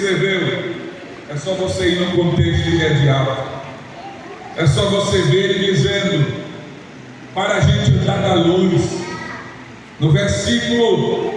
escreveu. É só você ir no contexto imediato. É só você ver ele dizendo para a gente andar na luz. No versículo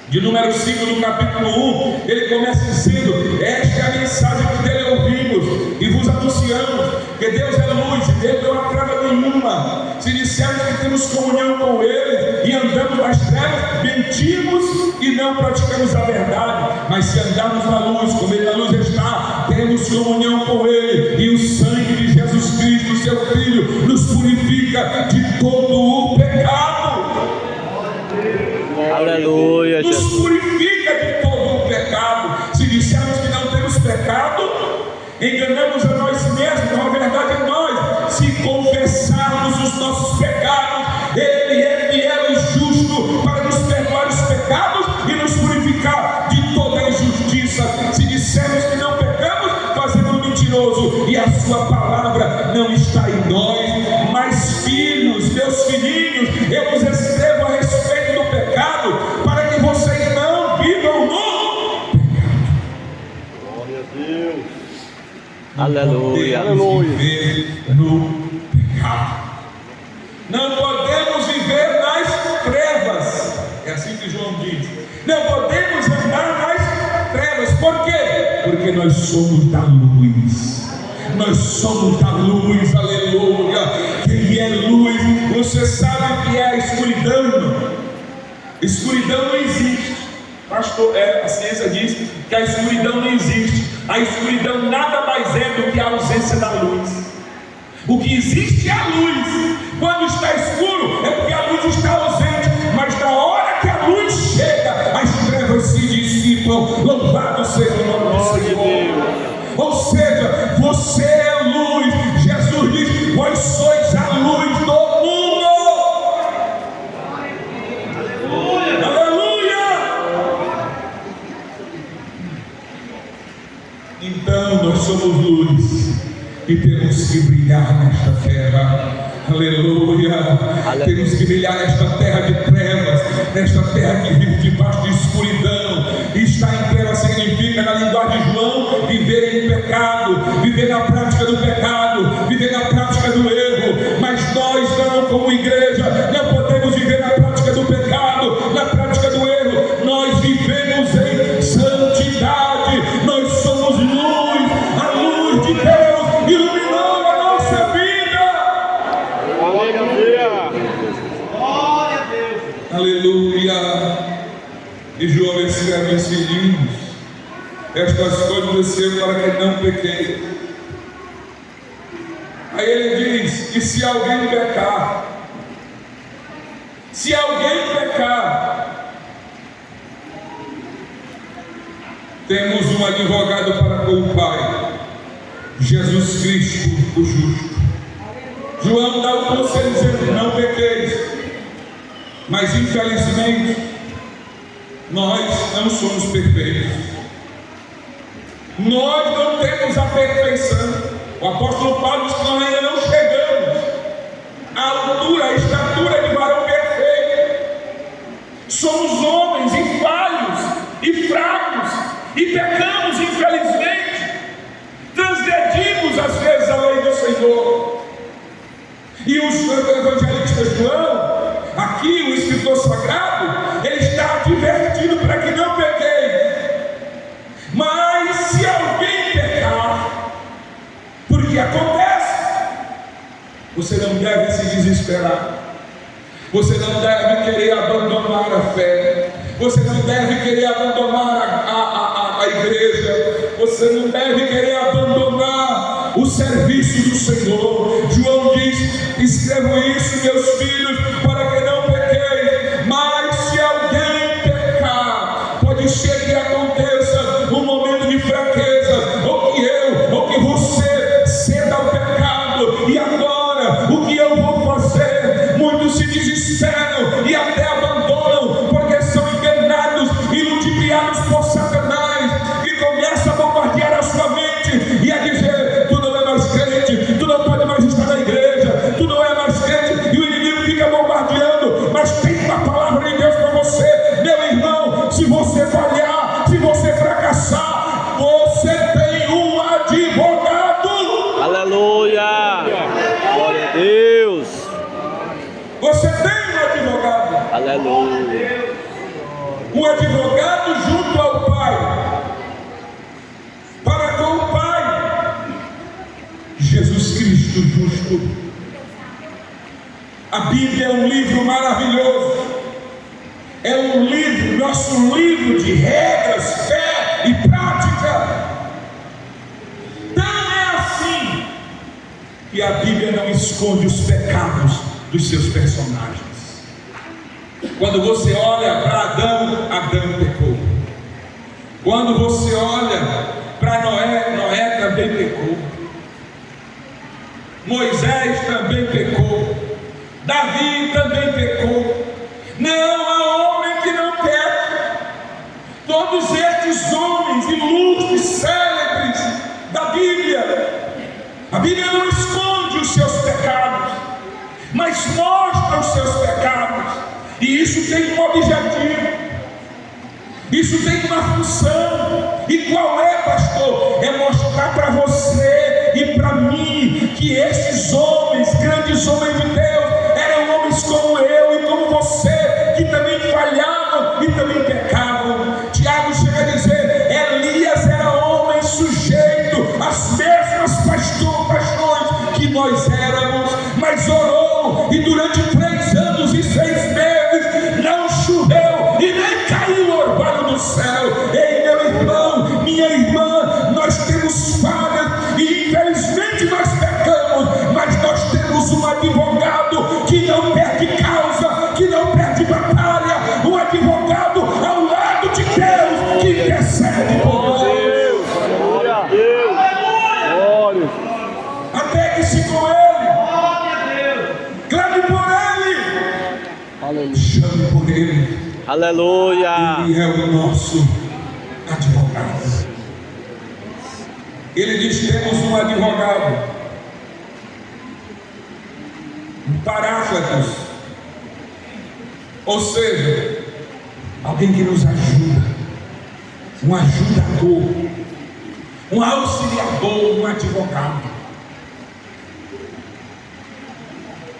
de número 5 do capítulo 1, ele começa dizendo: esta é a mensagem que dele ouvimos e vos anunciamos, que Deus é luz e dele não há treva nenhuma. Se dissermos que temos comunhão com ele e andamos nas trevas, mentimos e não praticamos a verdade. Mas se andarmos na luz, como ele na luz está, temos comunhão com ele, e o sangue de Jesus Cristo, seu Filho, nos purifica de todo o pecado. Aleluia, Nos Jesus. purifica de todo o pecado. Se dissermos que não temos pecado, enganamos a nós mesmos, não a verdade em nós. Se confessarmos os nossos pecados, ele é fiel e justo para nos perdoar os pecados e nos purificar de toda a injustiça. Se dissermos que não pecamos, fazemos mentiroso e a sua palavra não está em nós. Mas filhos, meus filhinhos, eu vos escrevo a respeito do pecado, para que vocês não vivam no pecado. Glória a Deus. Aleluia. Não podemos viver no pecado. Não podemos viver nas trevas. É assim que João diz. Não podemos andar nas trevas. Por quê? Porque nós somos da luz. Nós somos da luz, aleluia. Quem é luz? Você sabe o que é a escuridão? Escuridão não existe. Pastor, a ciência diz que a escuridão não existe. A escuridão nada mais é do que a ausência da luz. O que existe é a luz. Quando está escuro é porque a luz está ausente. Mas na hora que a luz chega, as trevas se dissipam. Louvado seja o nome do Senhor. Ou seja, você é luz. Jesus diz: vós sois a luz do mundo. Aleluia. Então nós somos luz e temos que brilhar nesta terra. Aleluia. Temos que brilhar nesta terra de trevas, nesta terra que vive debaixo de escuridão. E estar em trevas significa, na linguagem de João, viver em pecado, viver na prática do pecado, viver na prática do erro. Mas nós não, como igreja, não podemos viver na prática do pecado, na prática do erro. Nós vivemos em santidade. Nós somos luz, a luz de Deus iluminou a nossa vida. Glória a Deus. Aleluia. E João escreve os filhinhos: estas coisas desceram para que não pequei. Aí ele diz que se alguém pecar, temos um advogado para com o Pai, Jesus Cristo, o justo. João dá o conselho dizendo: não pequeis. Mas infelizmente nós não somos perfeitos. Nós não temos a perfeição. O apóstolo Paulo diz que nós ainda não chegamos à altura, à estatura de varão perfeito. Somos homens e falhos e fracos e pecamos, infelizmente. Transgredimos às vezes a lei do Senhor. E o evangelista João, aqui o escritor sagrado, ele está advertindo para que não pequeis. Mas se alguém pecar, porque acontece, você não deve se desesperar. Você não deve querer abandonar a fé. Você não deve querer abandonar a igreja. Você não deve querer abandonar o serviço do Senhor. João diz: escrevo isso, meus filhos, para que não pequeis. Mas se alguém pecar, pode ser que aconteça um momento de fraqueza, ou que eu, ou que você ceda ao pecado. E agora, o que eu vou fazer? Muitos se desesperam e até abandonam, porque são enganados e ludibriados por Satanás, que começa a bombardear a sua mente e a dizer: tu não é mais crente, tu não pode mais estar na igreja, tu não é mais crente. E o inimigo fica bombardeando Você tem um advogado. Aleluia. Um advogado junto ao Pai. Para com o Pai. Jesus Cristo justo. A Bíblia é um livro maravilhoso. É um livro, nosso livro de regras, fé e prática. Não é assim que a Bíblia não esconde os pecados dos seus personagens. Quando você olha para Adão, Adão pecou. Quando você olha para Noé, Noé também pecou. Moisés também pecou. Davi também pecou. Não há homem que não peque. Todos estes homens ilustres, célebres da Bíblia, a Bíblia não esconde os seus pecados, mas mostra os seus pecados. E isso tem um objetivo, isso tem uma função. E qual é, pastor? É mostrar para você e para mim que esses homens, grandes homens de Deus, eram homens como eu e como você, que também falhavam e também pecavam. Tiago chega a dizer: Elias era homem sujeito às mesmas paixões que nós éramos, mas orou, e durante 3 anos e 6 meses não choveu e nem caiu o orvalho do céu. Ei, meu irmão, minha irmã, nós temos falhas e infelizmente nós pecamos, mas nós temos um advogado que não perde causa, que não perde batalha, um advogado ao lado de Deus que intercede por nós. Glória a Deus. Glória. Apegue-se com Ele, clame por Ele, Aleluia. chame por Ele. Aleluia. Ele é o nosso advogado. Ele diz: temos um advogado, um paráclitos, ou seja, alguém que nos ajuda, um ajudador, um auxiliador, um advogado.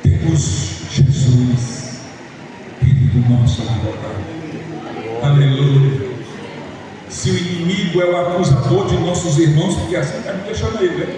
Temos Jesus, Ele é o nosso advogado. Aleluia. Se o inimigo é o acusador de nossos irmãos, porque assim está me deixando ele, né?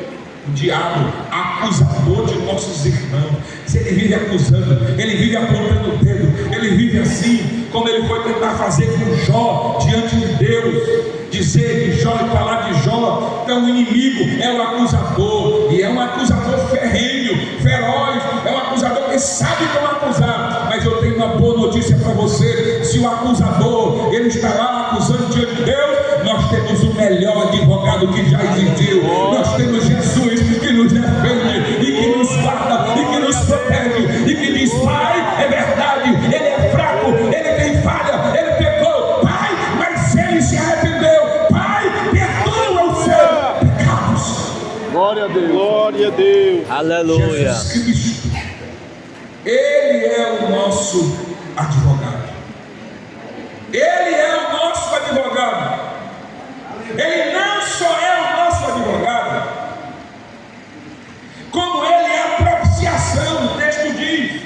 O diabo, acusador de nossos irmãos. Se ele vive acusando, ele vive apontando o dedo, ele vive assim, como ele foi tentar fazer com Jó diante de Deus, dizer de Jó e falar de Jó. Então o inimigo é o acusador, e é um acusador ferrenho, feroz, é um acusador que sabe como acusar. Mas eu tenho uma boa notícia para você: se o acusador ele está lá acusando diante de Deus, nós temos o melhor advogado que já existiu. Nós temos Jesus que nos defende e que nos guarda e que nos protege e que diz: Pai, é verdade, ele é fraco, ele tem falha, ele pecou, Pai, mas ele se arrependeu, Pai, perdoa os seus pecados. Glória a Deus. Glória a Deus. Aleluia. Jesus Cristo, Ele é o nosso advogado. Ele é o nosso advogado. Ele não só é o nosso advogado, como Ele é a propiciação. O texto diz: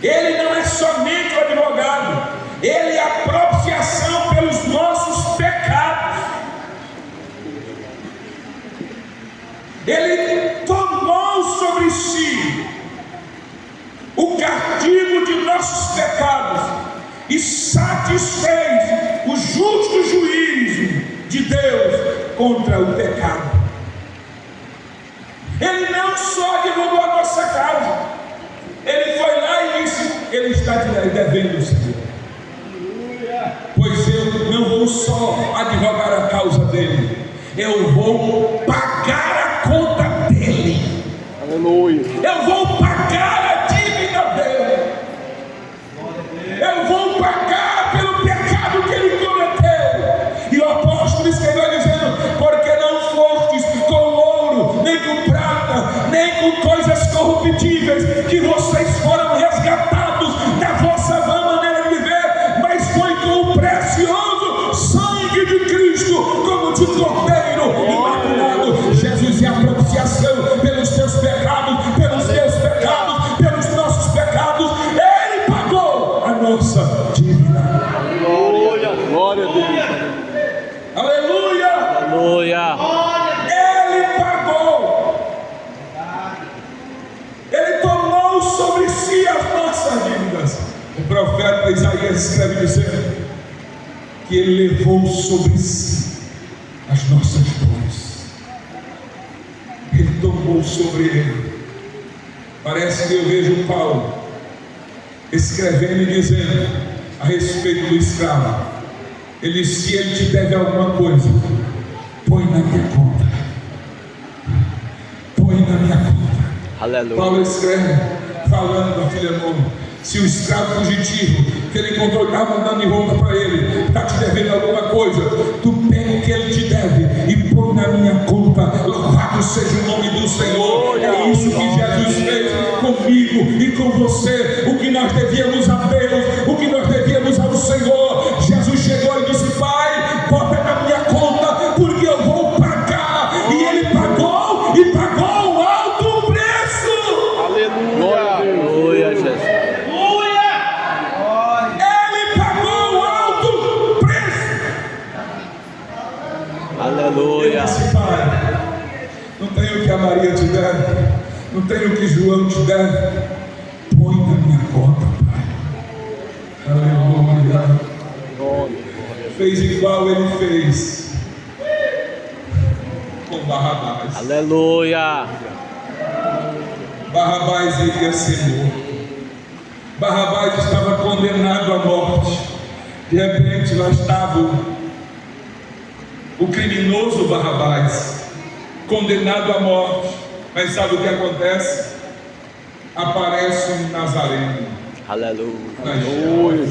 Ele não é somente o advogado, Ele é a propiciação pelos nossos pecados. Ele tomou sobre si o castigo de nossos pecados e satisfez o justo juízo de Deus contra o pecado. Ele não só advogou a nossa causa, ele foi lá e disse: Ele está devendo, Senhor, pois eu não vou só advogar a causa dele, eu vou pagar a conta dele. Aleluia. Eu vou pagar a dívida dele. Eu vou pagar pelo pecado que ele cometeu. E o apóstolo escreveu dizendo: porque não fostes com ouro, nem com prata, nem com coisas corruptíveis, que vocês foram resgatados da vossa vã maneira de viver, mas foi com o precioso sangue de Cristo, como de cordeiro imaculado. Jesus é a propiciação pelos teus pecados, pelos teus pecados. O profeta Isaías escreve dizendo que ele levou sobre si as nossas dores. Ele tomou sobre ele. Parece que eu vejo Paulo escrevendo e dizendo a respeito do escravo. Ele disse: se ele te deve alguma coisa, põe na minha conta. Põe na minha conta. Aleluia. Paulo escreve falando a Filemão: se o escravo fugitivo que ele encontrou estava mandando em volta para ele, está te devendo alguma coisa, tu pega o que ele te deve e põe na minha conta. Louvado seja o nome do Senhor. É isso que Jesus fez comigo e com você. O que nós devíamos a Deus, o que nós devíamos ao Senhor, Jesus chegou e disse: Pai, bota na minha conta, porque eu vou pagar. E ele pagou, e pagou um alto preço. Aleluia. Aleluia, Jesus. Aleluia. Pai, não tenho o que a Maria te deve, não tenho o que João te deve, põe na minha conta, Pai. Aleluia. Fez igual ele fez com Barrabás. Aleluia. Barrabás iria ser morto. Barrabás estava condenado à morte. De repente lá estava o criminoso Barrabás, condenado à morte. Mas sabe o que acontece? Aparece um Nazareno. Aleluia.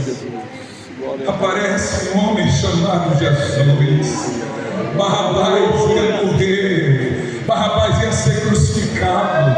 Aparece um homem chamado Jesus. Barrabás ia morrer. Barrabás ia ser crucificado.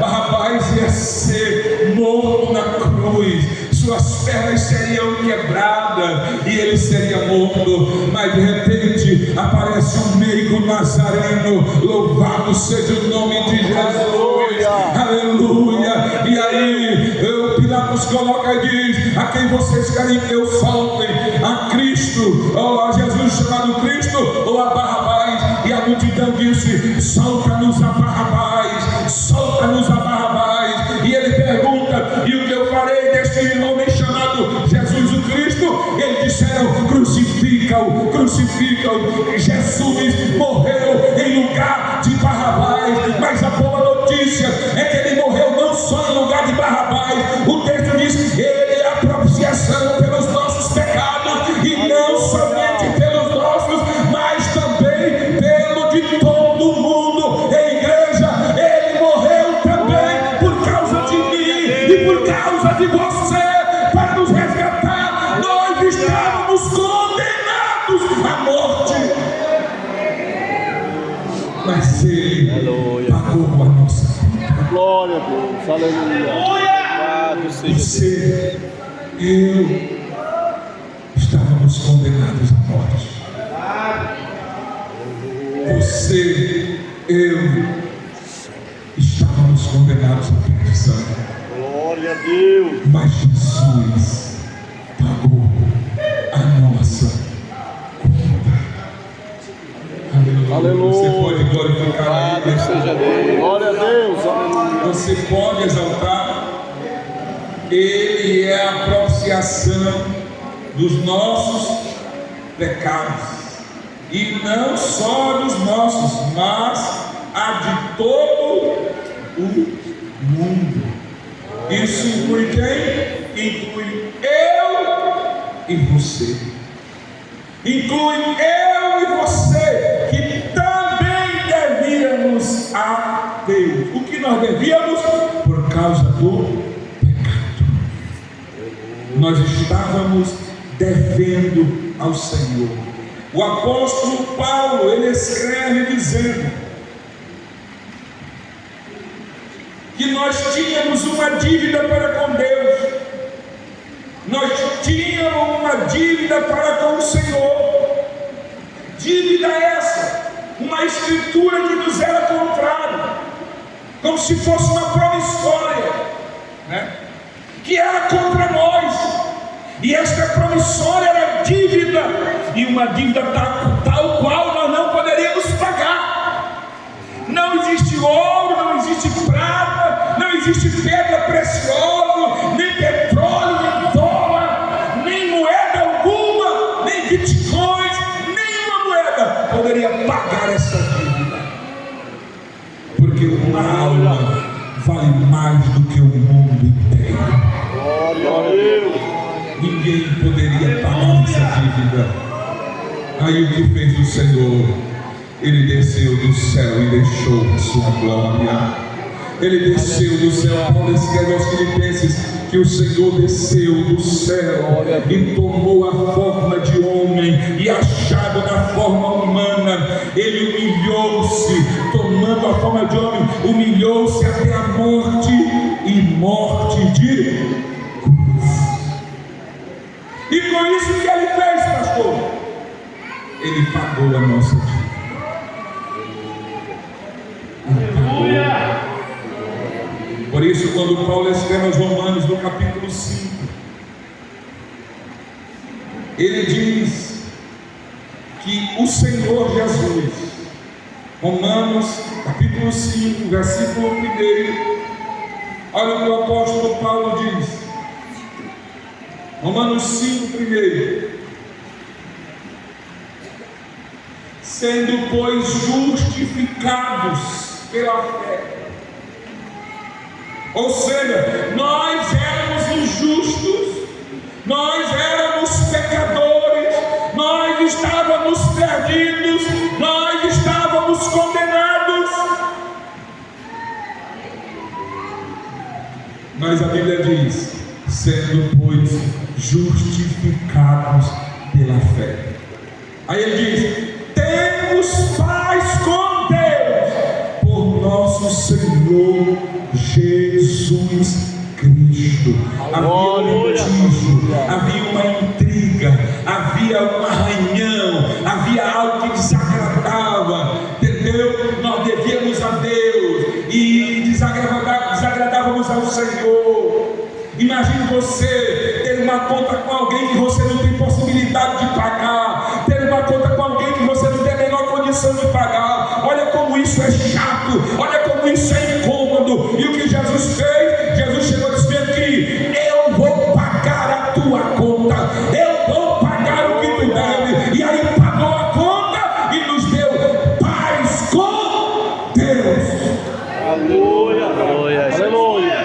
Barrabás ia ser morto na cruz. Suas pernas seriam quebradas e ele seria morto. Mas de repente aparece um meigo nazareno. Louvado seja o nome de Jesus. Aleluia. E aí Pilatos coloca e diz: a quem vocês querem que eu solte? A Cristo, ou a Jesus chamado Cristo, ou a Barrabás? E a multidão disse: solta-nos a Barrabás, solta-nos a Barrabás. E ele pergunta: e o que eu farei deste homem chamado Jesus o Cristo? Eles disseram: crucifica-o, crucifica-o. Jesus morreu em lugar de Barrabás. Mas a boa notícia é que ele morreu não só em lugar de Barrabás. O texto diz: ele é a propiciação pelos nossos pecados, e não somente pelos nossos, mas também pelo de todo mundo. Em igreja, ele morreu também por causa de mim e por causa de você, para nos resgatar. Nós estávamos condenados à morte, mas ele pagou a nossa conta. Glória a Deus. Aleluia. Você, eu, estávamos condenados à morte. Você, eu, estávamos condenados à perdição. Glória a Deus. Mas Jesus pagou a nossa conta. Aleluia. Aleluia. Você pode glorificar a Ele. Seja Deus. Glória a Deus. Aleluia. Você pode exaltar. Ele é a propiciação dos nossos pecados, e não só dos nossos, mas a de todo o mundo. Isso inclui quem? Inclui eu e você. Inclui eu e você, que também devíamos a Deus. O que nós devíamos? Por causa do nós estávamos devendo ao Senhor. O apóstolo Paulo, ele escreve dizendo que nós tínhamos uma dívida para com Deus, nós tínhamos uma dívida para com o Senhor. Dívida essa, uma escritura que nos era contrária, como se fosse uma promissória, né? Que era contra nós, e esta promissória era dívida, e uma dívida tal qual nós não poderíamos pagar. Não existe ouro, não existe prata, não existe pedra preciosa, nem petróleo, nem ninguém poderia pagar essa dívida. Aí o que fez o Senhor? Ele desceu do céu e deixou a sua glória. Ele desceu do céu. Paulo escreve aos Filipenses que o Senhor desceu do céu e tomou a forma de homem, e achado na forma humana, ele humilhou-se, tomando a forma de homem, humilhou-se até a morte, e morte de cruz. E com isso que ele fez, pastor? Ele pagou a nossa dívida. Por isso, quando Paulo escreve aos Romanos, no capítulo 5, ele diz que o Senhor Jesus, Romanos capítulo 5, versículo 1, olha o que o apóstolo Paulo diz, Romanos 5, 1: sendo, pois, justificados pela fé. Ou seja, nós éramos injustos, nós éramos pecadores, nós estávamos perdidos, nós estávamos condenados. Mas a Bíblia diz: sendo, pois, justificados pela fé. Aí ele diz: temos paz com Deus por nosso Senhor Jesus Cristo. Havia um litígio, havia uma intriga, havia um arranhão, havia algo que desagradava, entendeu? Nós devíamos a Deus e desagradávamos ao Senhor. Imagine você ter uma conta com alguém que você não tem possibilidade de pagar, ter uma conta com alguém que você não tem a menor condição de pagar. Olha como isso é chato, olha como isso é incômodo. E o que Jesus fez? Jesus chegou dizendo que eu vou pagar a tua conta, eu vou pagar o que tu deve. E aí pagou a conta e nos deu paz com Deus. Aleluia, aleluia, aleluia.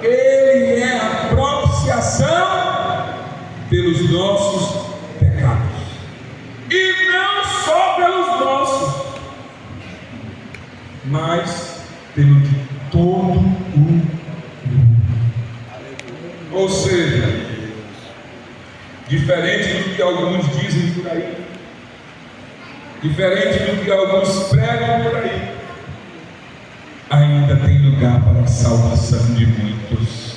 Ele é a propiciação pelos nossos pecados, e não só pelos nossos, mas pelo de todo o mundo. Ou seja, diferente do que alguns dizem por aí, diferente do que alguns pregam por aí, ainda tem lugar para a salvação de muitos.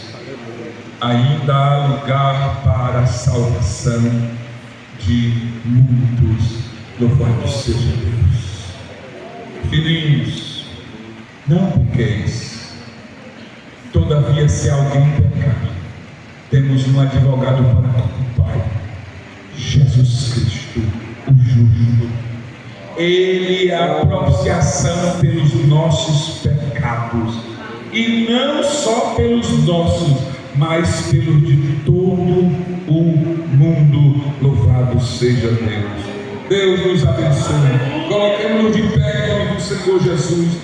Ainda há lugar para a salvação de muitos. Louvado seja Deus. Filhinhos, não pequeis. Todavia, se alguém pecar, temos um advogado para com o Pai, Jesus Cristo, o justo. Ele é a propiciação pelos nossos pecados, e não só pelos nossos, mas pelos de todo o mundo. Louvado seja Deus. Deus nos abençoe. Coloquemos-nos de pé em nome do Senhor Jesus.